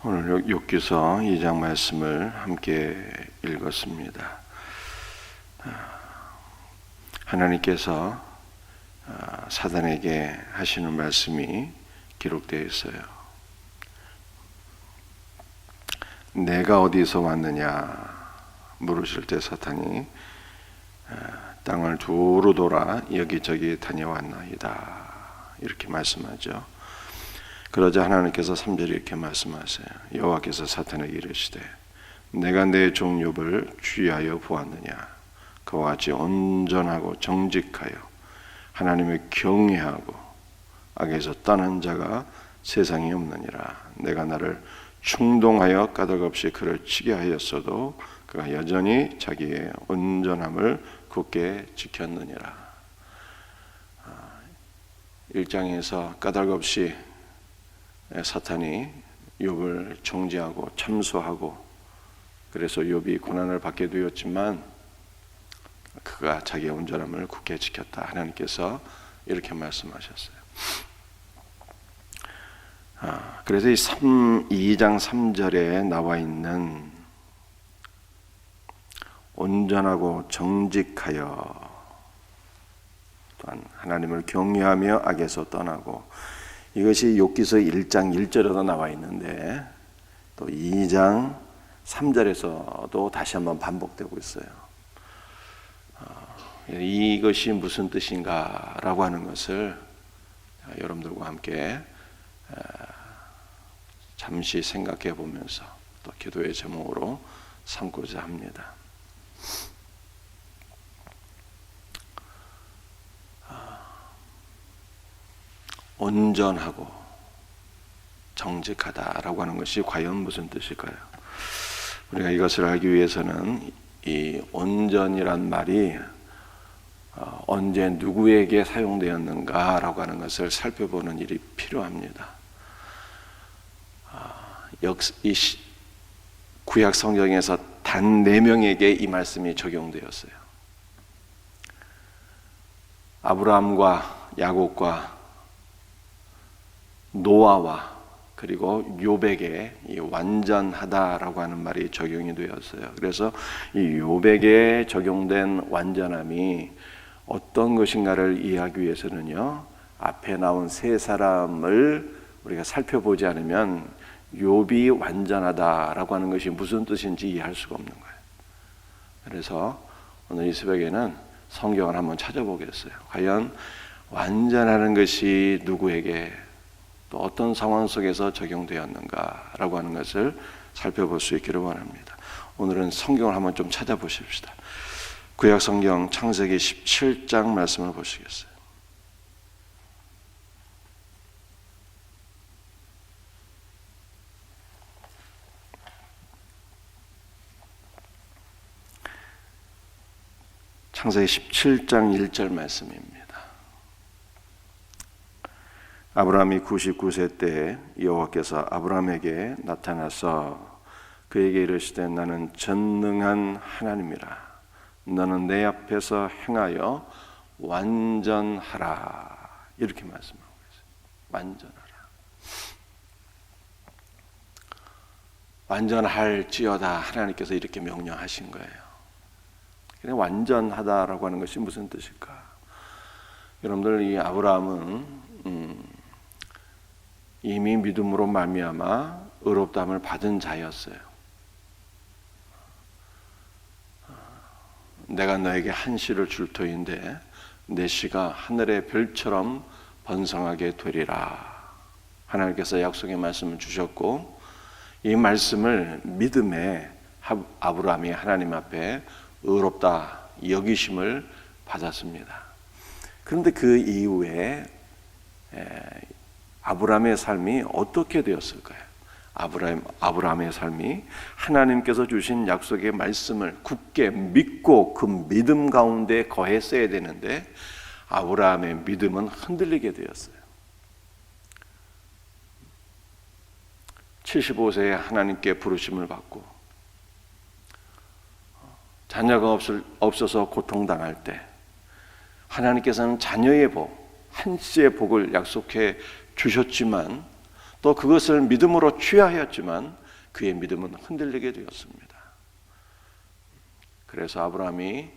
오늘 욥기서 2장 말씀을 함께 읽었습니다. 하나님께서 사단에게 하시는 말씀이 기록되어 있어요. 내가 어디서 왔느냐 물으실 때 사탄이 땅을 두루 돌아 여기저기 다녀왔나이다 이렇게 말씀하죠. 그러자 하나님께서 3절에 이렇게 말씀하세요. 여호와께서 사탄에게 이르시되 내가 내 종 욥을 주의하여 보았느냐. 그와 같이 온전하고 정직하여 하나님을 경외하고 악에서 떠난 자가 세상에 없느니라. 내가 나를 충동하여 까닭없이 그를 치게 하였어도 그가 여전히 자기의 온전함을 굳게 지켰느니라. 1장에서 까닭없이 사탄이 욥을 정죄하고 참소하고 그래서 욥이 고난을 받게 되었지만 그가 자기의 온전함을 굳게 지켰다. 하나님께서 이렇게 말씀하셨어요. 그래서 이 2장 3절에 나와 있는 온전하고 정직하여 또한 하나님을 경외하며 악에서 떠나고 이것이 욥기서 1장 1절에도 나와 있는데 또 2장 3절에서도 다시 한번 반복되고 있어요. 이것이 무슨 뜻인가라고 하는 것을 여러분들과 함께 잠시 생각해 보면서 또 기도의 제목으로 삼고자 합니다. 온전하고 정직하다라고 하는 것이 과연 무슨 뜻일까요? 우리가 이것을 알기 위해서는 이 온전이란 말이 언제 누구에게 사용되었는가라고 하는 것을 살펴보는 일이 필요합니다. 이 구약 성경에서 단 4명에게 이 말씀이 적용되었어요. 아브라함과 야곱과 노아와 그리고 욥에게 이 완전하다라고 하는 말이 적용이 되었어요. 그래서 이 욥에게 적용된 완전함이 어떤 것인가를 이해하기 위해서는요, 앞에 나온 세 사람을 우리가 살펴보지 않으면 욥이 완전하다라고 하는 것이 무슨 뜻인지 이해할 수가 없는 거예요. 그래서 오늘 이 새벽에는 성경을 한번 찾아보겠어요. 과연 완전하는 것이 누구에게 또 어떤 상황 속에서 적용되었는가라고 하는 것을 살펴볼 수 있기를 원합니다. 오늘은 성경을 한번 좀 찾아보십시다. 구약 성경 창세기 17장 말씀을 보시겠어요? 창세기 17장 1절 말씀입니다. 아브라함이 99세 때 여호와께서 아브라함에게 나타나서 그에게 이르시되 나는 전능한 하나님이라. 너는 내 앞에서 행하여 완전하라. 이렇게 말씀하고 있어요. 완전하라. 완전할지어다 하나님께서 이렇게 명령하신 거예요. 그냥 완전하다라고 하는 것이 무슨 뜻일까? 여러분들 이 아브라함은 이미 믿음으로 말미암아 의롭다함을 받은 자였어요. 내가 너에게 한 씨를 줄 터인데 내 씨가 하늘의 별처럼 번성하게 되리라. 하나님께서 약속의 말씀을 주셨고 이 말씀을 믿음에 아브라함이 하나님 앞에 의롭다 여기심을 받았습니다. 그런데 그 이후에 아브라함의 삶이 어떻게 되었을까요? 아브라함의 삶이 하나님께서 주신 약속의 말씀을 굳게 믿고 그 믿음 가운데 거했어야 되는데 아브라함의 믿음은 흔들리게 되었어요. 75세에 하나님께 부르심을 받고 자녀가 없어서 고통당할 때 하나님께서는 자녀의 복, 한 씨의 복을 약속해 주셨지만 또 그것을 믿음으로 취하였지만 그의 믿음은 흔들리게 되었습니다. 그래서 아브라함이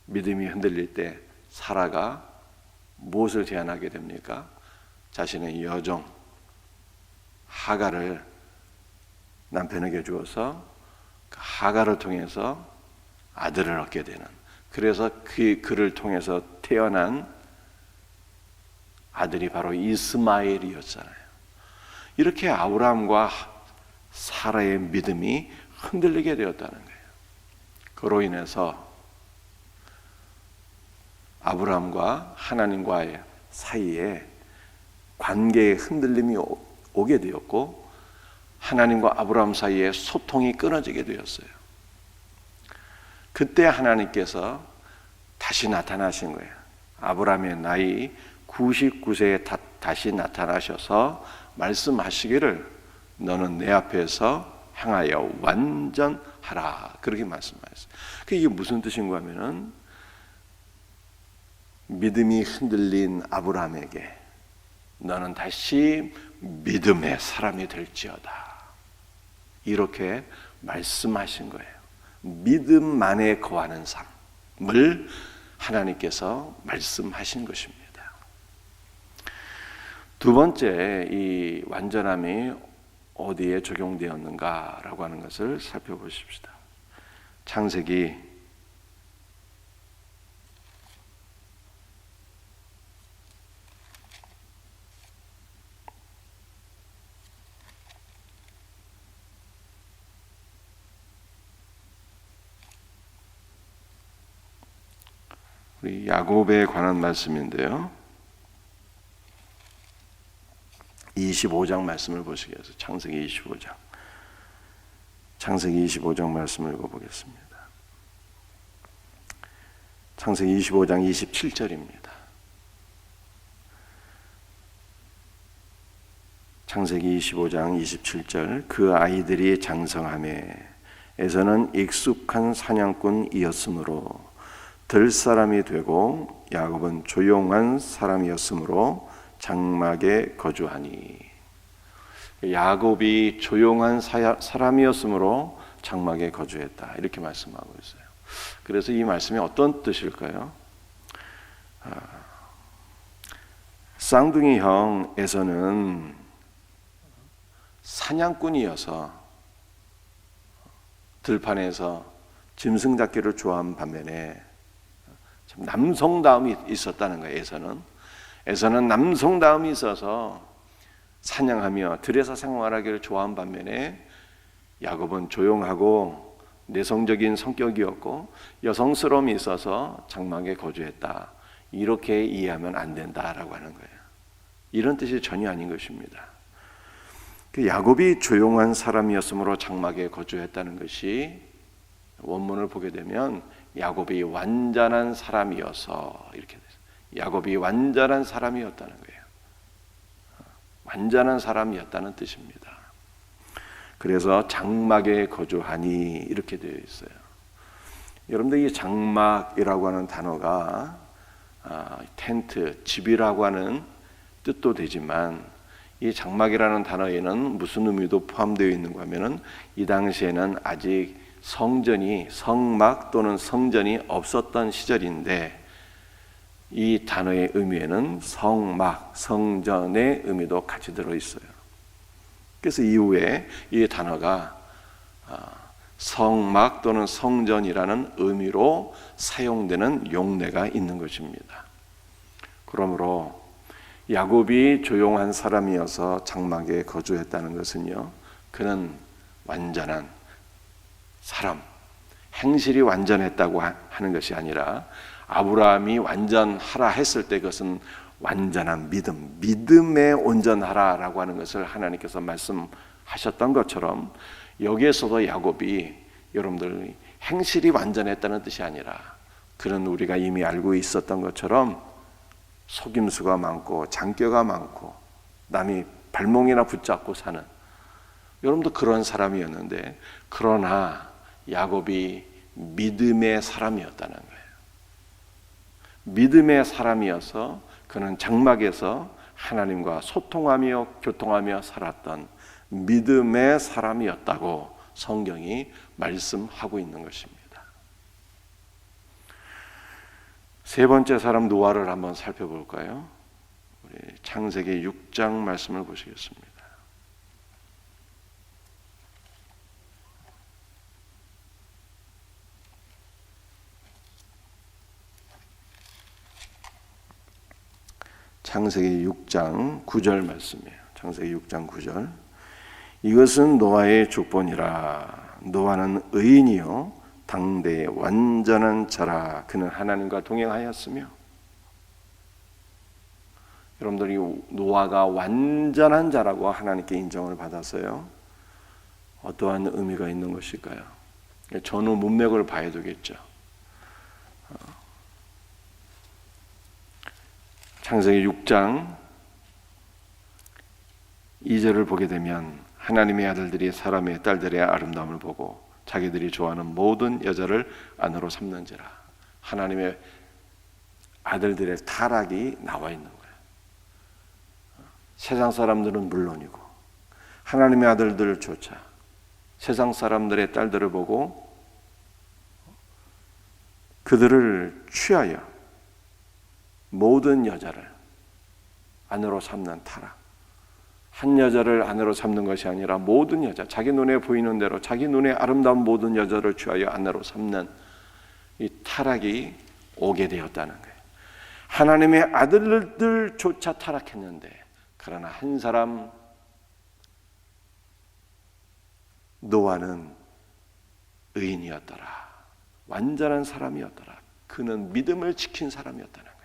믿음이 흔들릴 때 사라가 무엇을 제안하게 됩니까? 자신의 여종 하갈을 남편에게 주어서 그 하갈을 통해서 아들을 얻게 되는, 그래서 그를 통해서 태어난 아들이 바로 이스마엘이었잖아요. 이렇게 아브라함과 사라의 믿음이 흔들리게 되었다는 거예요. 그로 인해서 아브라함과 하나님과의 사이에 관계의 흔들림이 오게 되었고, 하나님과 아브라함 사이에 소통이 끊어지게 되었어요. 그때 하나님께서 다시 나타나신 거예요. 아브라함의 나이 99세에 다시 나타나셔서 말씀하시기를 너는 내 앞에서 행하여 완전하라, 그렇게 말씀하셨어요. 이게 무슨 뜻인가 하면은 믿음이 흔들린 아브라함에게 너는 다시 믿음의 사람이 될지어다, 이렇게 말씀하신 거예요. 믿음만에 거하는 삶을 하나님께서 말씀하신 것입니다. 두 번째, 이 완전함이 어디에 적용되었는가라고 하는 것을 살펴보십시다. 창세기 22장, 야곱에 관한 말씀인데요. 25장 말씀을 보시겠어요? 창세기 25장. 창세기 25장 말씀을 읽어보겠습니다. 창세기 25장 27절입니다. 창세기 25장 27절. 그 아이들이 장성하매 에서는 익숙한 사냥꾼이었으므로 들 사람이 되고 야곱은 조용한 사람이었으므로 장막에 거주하니. 야곱이 조용한 사람이었으므로 장막에 거주했다, 이렇게 말씀하고 있어요. 그래서 이 말씀이 어떤 뜻일까요? 쌍둥이 형 에서는 사냥꾼이어서 들판에서 짐승 잡기를 좋아한 반면에 참 남성다움이 있었다는 거예요. 에서는 남성다움이 있어서 사냥하며 들에서 생활하기를 좋아한 반면에 야곱은 조용하고 내성적인 성격이었고 여성스러움이 있어서 장막에 거주했다, 이렇게 이해하면 안 된다라고 하는 거예요. 이런 뜻이 전혀 아닌 것입니다. 야곱이 조용한 사람이었으므로 장막에 거주했다는 것이 원문을 보게 되면 야곱이 완전한 사람이어서 이렇게 돼요. 야곱이 완전한 사람이었다는 거예요. 완전한 사람이었다는 뜻입니다. 그래서 장막에 거주하니 이렇게 되어 있어요. 여러분들, 이 장막이라고 하는 단어가 텐트, 집이라고 하는 뜻도 되지만 이 장막이라는 단어에는 무슨 의미도 포함되어 있는가 하면은 이 당시에는 아직 성막 또는 성전이 없었던 시절인데 이 단어의 의미에는 성막, 성전의 의미도 같이 들어있어요. 그래서 이후에 이 단어가 성막 또는 성전이라는 의미로 사용되는 용례가 있는 것입니다. 그러므로 야곱이 조용한 사람이어서 장막에 거주했다는 것은요, 그는 완전한 사람, 행실이 완전했다고 하는 것이 아니라 아브라함이 완전하라 했을 때 그것은 완전한 믿음에 온전하라라고 하는 것을 하나님께서 말씀하셨던 것처럼 여기에서도 야곱이 여러분들 행실이 완전했다는 뜻이 아니라 그는 우리가 이미 알고 있었던 것처럼 속임수가 많고 장교가 많고 남이 발목이나 붙잡고 사는, 여러분도 그런 사람이었는데, 그러나 야곱이 믿음의 사람이었다는 거예요. 믿음의 사람이어서 그는 장막에서 하나님과 소통하며 교통하며 살았던 믿음의 사람이었다고 성경이 말씀하고 있는 것입니다. 세 번째 사람 노아를 한번 살펴볼까요? 우리 창세기 6장 말씀을 보시겠습니다. 창세기 6장 9절 말씀이에요. 창세기 6장 9절. 이것은 노아의 족본이라. 노아는 의인이요 당대의 완전한 자라. 그는 하나님과 동행하였으며. 여러분들이 노아가 완전한 자라고 하나님께 인정을 받았어요. 어떠한 의미가 있는 것일까요? 전후 문맥을 봐야 되겠죠. 창세기 6장 2절을 보게 되면 하나님의 아들들이 사람의 딸들의 아름다움을 보고 자기들이 좋아하는 모든 여자를 아내로 삼는지라. 하나님의 아들들의 타락이 나와 있는 거예요. 세상 사람들은 물론이고 하나님의 아들들조차 세상 사람들의 딸들을 보고 그들을 취하여 모든 여자를 아내로 삼는 타락. 한 여자를 아내로 삼는 것이 아니라 모든 여자, 자기 눈에 보이는 대로 자기 눈에 아름다운 모든 여자를 취하여 아내로 삼는 이 타락이 오게 되었다는 거예요. 하나님의 아들들조차 타락했는데, 그러나 한 사람 노아는 의인이었더라. 완전한 사람이었더라. 그는 믿음을 지킨 사람이었다는 거예요.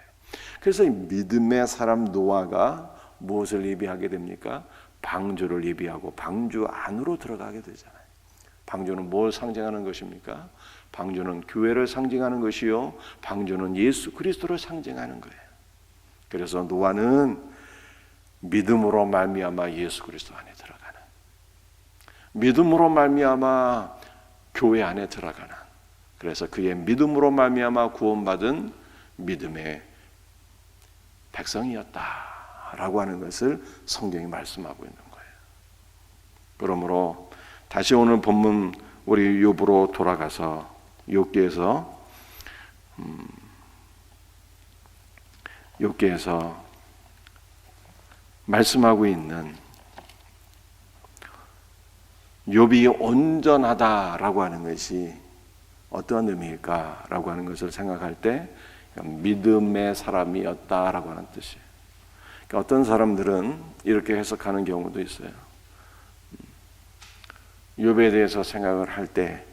그래서 이 믿음의 사람 노아가 무엇을 예비하게 됩니까? 방주를 예비하고 방주 안으로 들어가게 되잖아요. 방주는 뭘 상징하는 것입니까? 방주는 교회를 상징하는 것이요, 방주는 예수 그리스도를 상징하는 거예요. 그래서 노아는 믿음으로 말미암아 예수 그리스도 안에 들어가는, 믿음으로 말미암아 교회 안에 들어가는, 그래서 그의 믿음으로 말미암아 구원받은 믿음의 백성이었다라고 하는 것을 성경이 말씀하고 있는 거예요. 그러므로 다시 오늘 본문 우리 욥으로 돌아가서 욥기에서 말씀하고 있는 욥이 온전하다라고 하는 것이 어떠한 의미일까라고 하는 것을 생각할 때 믿음의 사람이었다라고 하는 뜻이에요. 그러니까 어떤 사람들은 이렇게 해석하는 경우도 있어요. 욥에 대해서 생각을 할 때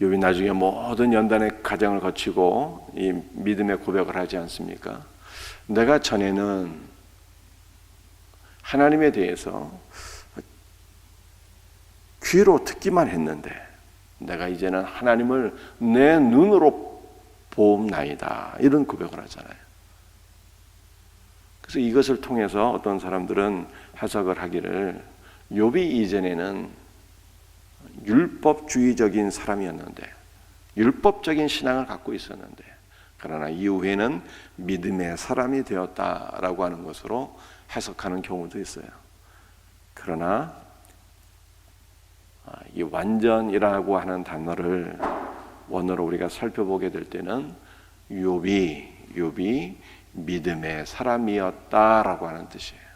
욥이 나중에 모든 연단의 과정을 거치고 이 믿음의 고백을 하지 않습니까? 내가 전에는 하나님에 대해서 귀로 듣기만 했는데 내가 이제는 하나님을 내 눈으로 보옵나이다, 이런 고백을 하잖아요. 그래서 이것을 통해서 어떤 사람들은 해석을 하기를, 욥이 이전에는 율법주의적인 사람이었는데, 율법적인 신앙을 갖고 있었는데, 그러나 이후에는 믿음의 사람이 되었다라고 하는 것으로 해석하는 경우도 있어요. 그러나 이 완전이라고 하는 단어를 원어로 우리가 살펴보게 될 때는 욥이 믿음의 사람이었다라고 하는 뜻이에요.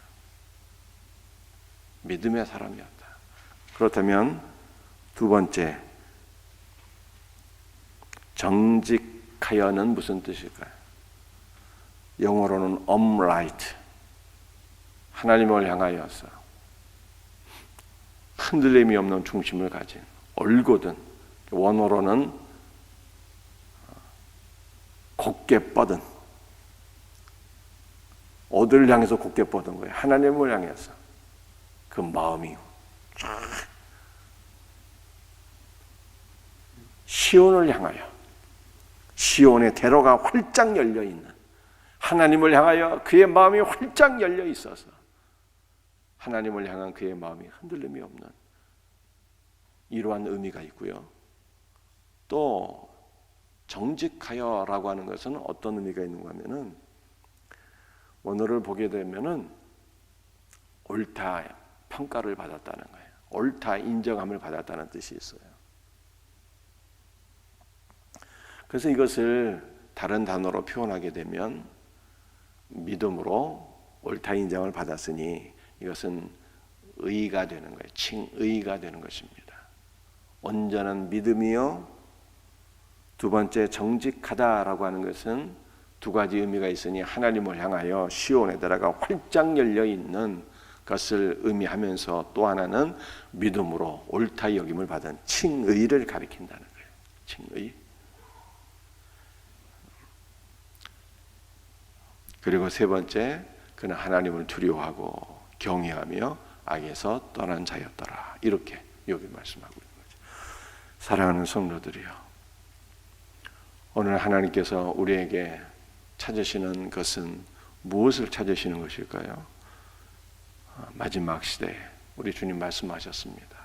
믿음의 사람이었다. 그렇다면 두 번째, 정직하여는 무슨 뜻일까요? 영어로는 upright, 하나님을 향하여서 흔들림이 없는 중심을 가진, 올곧은, 원어로는 곧게 뻗은, 어디를 향해서 곧게 뻗은 거예요? 하나님을 향해서. 그 마음이 쫙 시온을 향하여, 시온의 대로가 활짝 열려있는, 하나님을 향하여 그의 마음이 활짝 열려 있어서 하나님을 향한 그의 마음이 흔들림이 없는, 이러한 의미가 있고요. 또 정직하여라고 하는 것은 어떤 의미가 있는가 하면은 원어를 보게 되면은 옳다 평가를 받았다는 거예요. 옳다 인정함을 받았다는 뜻이 있어요. 그래서 이것을 다른 단어로 표현하게 되면 믿음으로 옳다 인정을 받았으니 이것은 의가 되는 거예요. 칭의가 되는 것입니다. 온전한 믿음이요. 두 번째 정직하다라고 하는 것은 두 가지 의미가 있으니 하나님을 향하여 시온에 들어가 활짝 열려 있는 것을 의미하면서 또 하나는 믿음으로 옳다 여김을 받은 칭의를 가리킨다는 거예요. 칭의. 그리고 세 번째, 그는 하나님을 두려워하고 경외하며 악에서 떠난 자였더라. 이렇게 여기 말씀하고 있는 거죠. 사랑하는 성도들이요, 오늘 하나님께서 우리에게 찾으시는 것은 무엇을 찾으시는 것일까요? 마지막 시대에 우리 주님 말씀하셨습니다.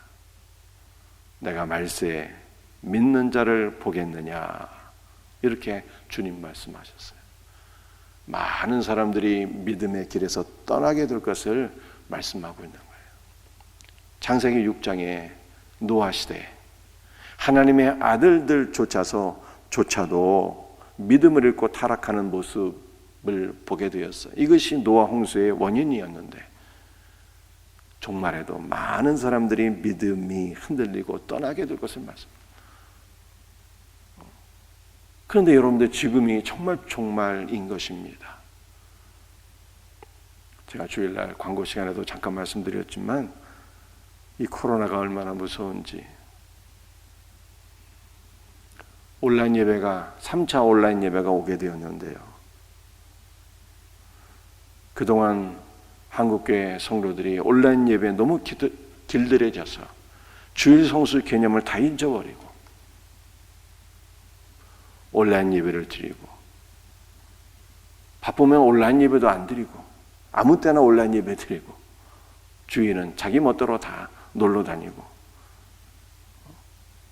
내가 말세에 믿는 자를 보겠느냐, 이렇게 주님 말씀하셨어요. 많은 사람들이 믿음의 길에서 떠나게 될 것을 말씀하고 있는 거예요. 창세기 6장에 노아 시대에 하나님의 아들들조차도 믿음을 잃고 타락하는 모습을 보게 되었어요. 이것이 노아 홍수의 원인이었는데 종말에도 많은 사람들이 믿음이 흔들리고 떠나게 될 것을 말씀합니다. 그런데 여러분들 지금이 정말 종말인 것입니다. 제가 주일날 광고 시간에도 잠깐 말씀드렸지만 이 코로나가 얼마나 무서운지, 온라인 예배가 3차 온라인 예배가 오게 되었는데요. 그동안 한국교회 성도들이 온라인 예배에 너무 길들여져서 주일 성수 개념을 다 잊어버리고 온라인 예배를 드리고, 바쁘면 온라인 예배도 안 드리고 아무 때나 온라인 예배 드리고, 주일은 자기 멋대로 다 놀러 다니고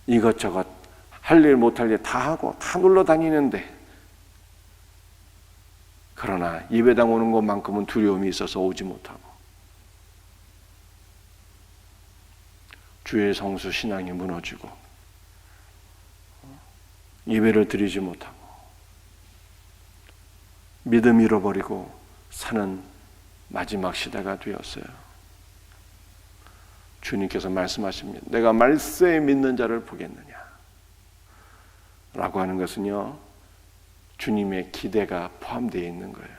이것저것 할 일 못할 일 다 하고 다 놀러 다니는데, 그러나 예배당 오는 것만큼은 두려움이 있어서 오지 못하고 주일 성수 신앙이 무너지고 예배를 드리지 못하고 믿음 잃어버리고 사는 마지막 시대가 되었어요. 주님께서 말씀하십니다. 내가 말세에 믿는 자를 보겠느냐 라고 하는 것은요, 주님의 기대가 포함되어 있는 거예요.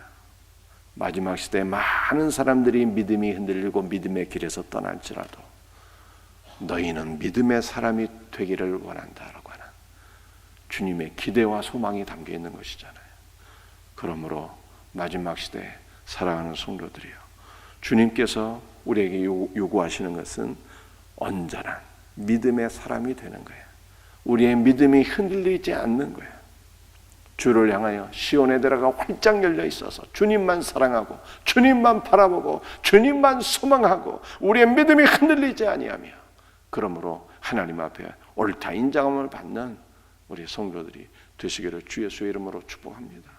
마지막 시대에 많은 사람들이 믿음이 흔들리고 믿음의 길에서 떠날지라도 너희는 믿음의 사람이 되기를 원한다라고 하는 주님의 기대와 소망이 담겨 있는 것이잖아요. 그러므로 마지막 시대에 사랑하는 성도들이요, 주님께서 우리에게 요구하시는 것은 온전한 믿음의 사람이 되는 거예요. 우리의 믿음이 흔들리지 않는 거예요. 주를 향하여 시온에 들어가 활짝 열려 있어서 주님만 사랑하고 주님만 바라보고 주님만 소망하고 우리의 믿음이 흔들리지 아니하며, 그러므로 하나님 앞에 옳다 인정함을 받는 우리 성도들이 되시기를 주 예수의 이름으로 축복합니다.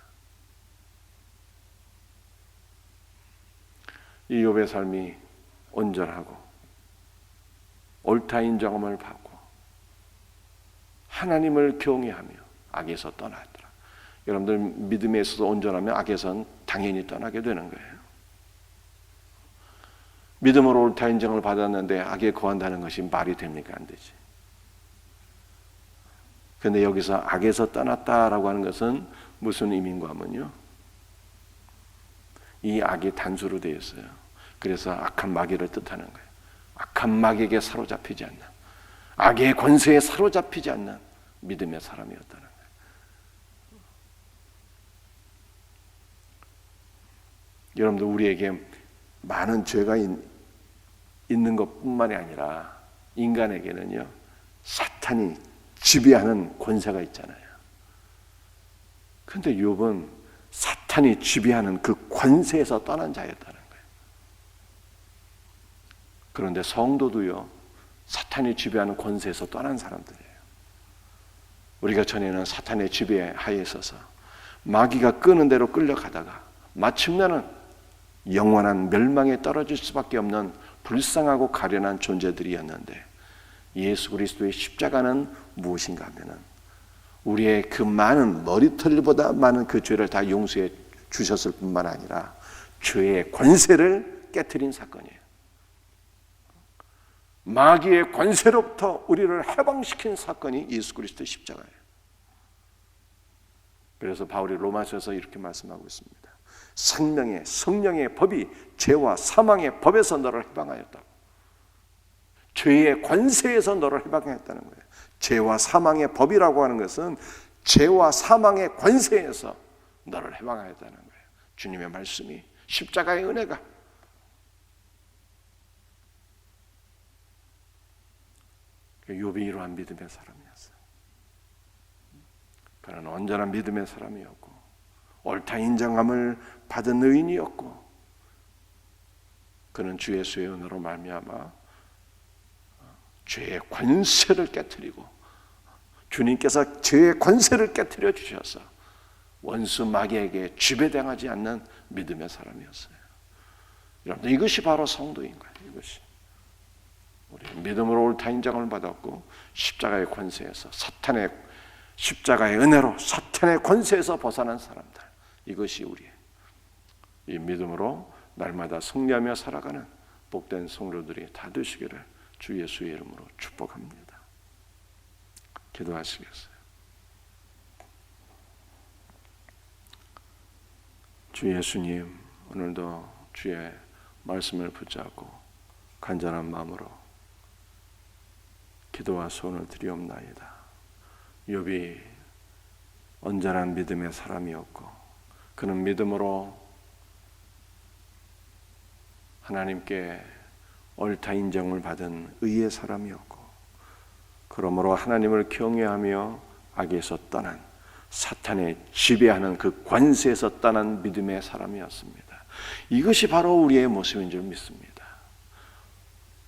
이 욥의 삶이 온전하고 옳다 인정함을 받고 하나님을 경외하며 악에서 떠났더라. 여러분들 믿음에 있어서 온전하면 악에서는 당연히 떠나게 되는 거예요. 믿음으로 옳다 인정을 받았는데 악에 거한다는 것이 말이 됩니까? 안 되지. 그런데 여기서 악에서 떠났다라고 하는 것은 무슨 의미인가 하면요, 이 악이 단수로 되어 있어요. 그래서 악한 마귀를 뜻하는 거예요. 악한 마귀에게 사로잡히지 않는, 악의 권세에 사로잡히지 않는 믿음의 사람이었다는 거예요. 여러분들, 우리에게 많은 죄가 있는 것뿐만이 아니라 인간에게는요, 사탄이 지배하는 권세가 있잖아요. 그런데 욥은 사탄이 지배하는 그 권세에서 떠난 자였다는 거예요. 그런데 성도도요, 사탄이 지배하는 권세에서 떠난 사람들이에요. 우리가 전에는 사탄의 지배하에 있어서 마귀가 끄는 대로 끌려가다가 마침내는 영원한 멸망에 떨어질 수밖에 없는 불쌍하고 가련한 존재들이었는데, 예수 그리스도의 십자가는 무엇인가 하면은 우리의 그 많은 머리털보다 많은 그 죄를 다 용서해 주셨을 뿐만 아니라 죄의 권세를 깨트린 사건이에요. 마귀의 권세로부터 우리를 해방시킨 사건이 예수 그리스도의 십자가예요. 그래서 바울이 로마서에서 이렇게 말씀하고 있습니다. 생명의 성령의 법이 죄와 사망의 법에서 너를 해방하였다고. 죄의 권세에서 너를 해방하였다는 거예요. 죄와 사망의 법이라고 하는 것은 죄와 사망의 권세에서 너를 해방하였다는 거예요. 주님의 말씀이, 십자가의 은혜가. 욥이 이러한 믿음의 사람이었어요. 그는 온전한 믿음의 사람이었고 옳다 인정함을 받은 의인이었고, 그는 주 예수의 은혜로 말미암아 죄의 권세를 깨트리고, 주님께서 죄의 권세를 깨트려 주셔서 원수 마귀에게 지배당하지 않는 믿음의 사람이었어요. 여러분, 이것이 바로 성도인 거예요. 이것이 우리 믿음으로 옳다 인정을 받았고 십자가의 권세에서, 사탄의 십자가의 은혜로 사탄의 권세에서 벗어난 사람들, 이것이 우리의 이 믿음으로 날마다 승리하며 살아가는 복된 성도들이 다 되시기를 주 예수의 이름으로 축복합니다. 기도하시겠어요? 주 예수님, 오늘도 주의 말씀을 붙잡고 간절한 마음으로 기도와 소원을 드리옵나이다. 욥이 온전한 믿음의 사람이었고, 그는 믿음으로 하나님께 옳다 인정을 받은 의의 사람이었고, 그러므로 하나님을 경외하며 악에서 떠난, 사탄의 지배하는 그 관세에서 떠난 믿음의 사람이었습니다. 이것이 바로 우리의 모습인 줄 믿습니다.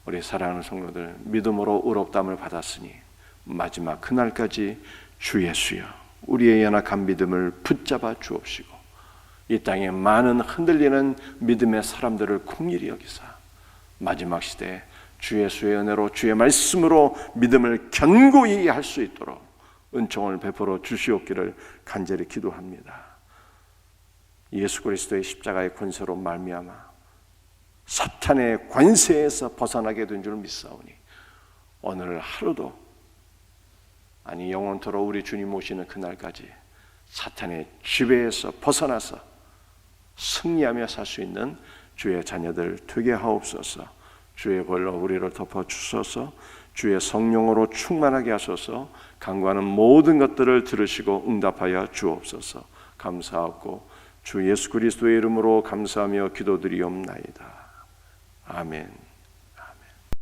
우리 사랑하는 성도들, 믿음으로 의롭다함을 받았으니 마지막 그날까지 주 예수여 우리의 연약한 믿음을 붙잡아 주옵시고, 이 땅에 많은 흔들리는 믿음의 사람들을 긍휼히 여기사 마지막 시대에 주 예수의 은혜로, 주의 말씀으로 믿음을 견고히 할 수 있도록 은총을 베풀어 주시옵기를 간절히 기도합니다. 예수 그리스도의 십자가의 권세로 말미암아 사탄의 권세에서 벗어나게 된 줄 믿사오니, 오늘 하루도, 아니 영원토록 우리 주님 오시는 그날까지 사탄의 지배에서 벗어나서 승리하며 살 수 있는 주의 자녀들 되게 하옵소서. 주의 벌로 우리를 덮어 주소서. 주의 성령으로 충만하게 하소서. 간구하는 모든 것들을 들으시고 응답하여 주옵소서. 감사하고 주 예수 그리스도의 이름으로 감사하며 기도드리옵나이다. 아멘.